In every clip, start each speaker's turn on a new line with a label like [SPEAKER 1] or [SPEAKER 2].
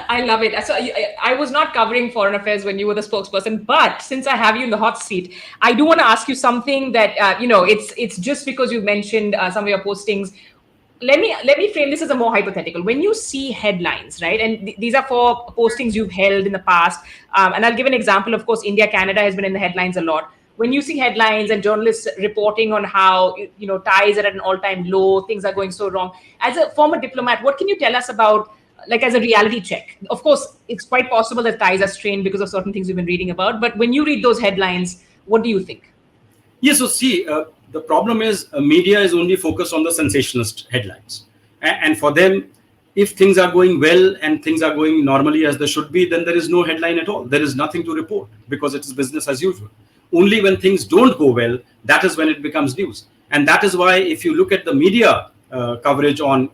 [SPEAKER 1] I love it. So I was not covering foreign affairs when you were the spokesperson, but since I have you in the hot seat, I do want to ask you something that it's just because you mentioned some of your postings. Let me frame this as a more hypothetical. When you see headlines, right, and these are for postings you've held in the past, and I'll give an example. Of course, India Canada has been in the headlines a lot. When you see headlines and journalists reporting on how ties are at an all-time low, things are going so wrong. As a former diplomat, what can you tell us about, like, as a reality check? Of course, it's quite possible that ties are strained because of certain things we've been reading about. But when you read those headlines, what do you think?
[SPEAKER 2] Yes, so see, the problem is media is only focused on the sensationalist headlines. And for them, if things are going well and things are going normally as they should be, then there is no headline at all. There is nothing to report because it is business as usual. Only when things don't go well, that is when it becomes news. And that is why if you look at the media coverage on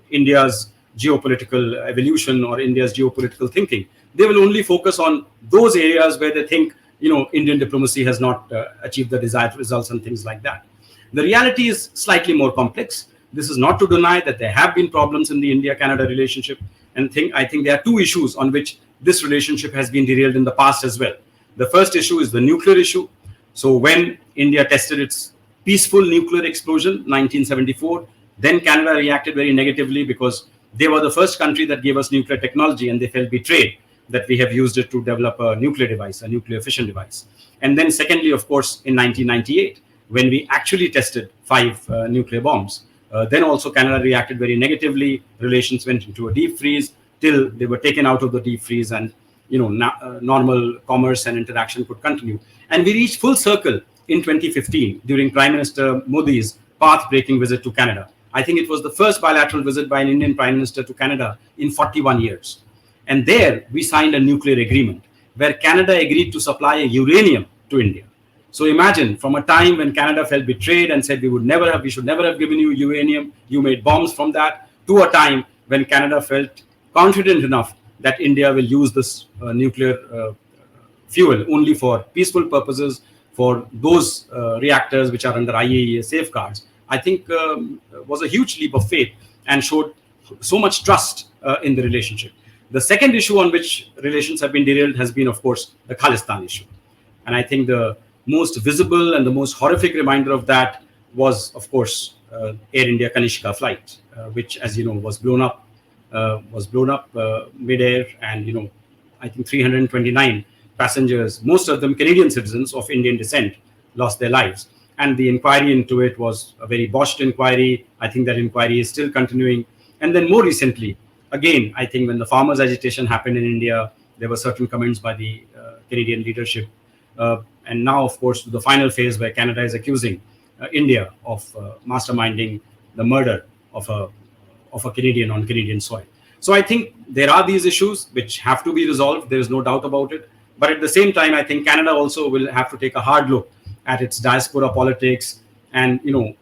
[SPEAKER 2] India's geopolitical evolution or India's geopolitical thinking, they will only focus on those areas where they think Indian diplomacy has not achieved the desired results and things like that. The reality is slightly more complex. This is not to deny that there have been problems in the India-Canada relationship, and I think there are two issues on which this relationship has been derailed in the past as well. The first issue is the nuclear issue. So when India tested its peaceful nuclear explosion, 1974, then Canada reacted very negatively because they were the first country that gave us nuclear technology, and they felt betrayed that we have used it to develop a nuclear device, a nuclear fission device. And then secondly, of course, in 1998, when we actually tested 5 nuclear bombs, then also Canada reacted very negatively. Relations went into a deep freeze till they were taken out of the deep freeze, and normal commerce and interaction could continue. And we reached full circle in 2015 during Prime Minister Modi's path-breaking visit to Canada. I think it was the first bilateral visit by an Indian Prime Minister to Canada in 41 years. And there we signed a nuclear agreement where Canada agreed to supply uranium to India. So imagine, from a time when Canada felt betrayed and said we should never have given you uranium, you made bombs from that, to a time when Canada felt confident enough that India will use this nuclear fuel only for peaceful purposes, for those reactors which are under IAEA safeguards. I think was a huge leap of faith and showed so much trust in the relationship. The second issue on which relations have been derailed has been, of course, the Khalistan issue. And I think the most visible and the most horrific reminder of that was, of course, Air India Kanishka flight, which, as you know, was blown up mid-air, and I think 329 passengers, most of them Canadian citizens of Indian descent, lost their lives. And the inquiry into it was a very botched inquiry. I think that inquiry is still continuing. And then more recently, again, I think when the farmers' agitation happened in India, there were certain comments by the Canadian leadership. And now, of course, the final phase where Canada is accusing India of masterminding the murder of a Canadian on Canadian soil. So I think there are these issues which have to be resolved. There is no doubt about it. But at the same time, I think Canada also will have to take a hard look at its diaspora politics and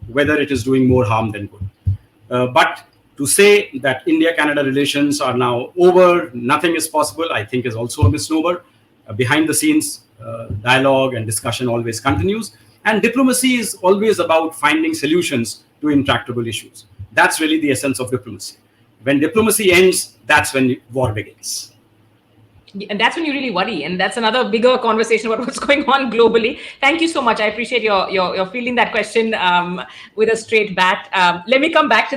[SPEAKER 2] whether it is doing more harm than good. But to say that India-Canada relations are now over, nothing is possible, I think is also a misnomer. Behind the scenes, dialogue and discussion always continues. And diplomacy is always about finding solutions to intractable issues. That's really the essence of diplomacy. When diplomacy ends, that's when war begins.
[SPEAKER 1] And that's when you really worry. And that's another bigger conversation about what's going on globally. Thank you so much. I appreciate your fielding that question with a straight bat. Let me come back to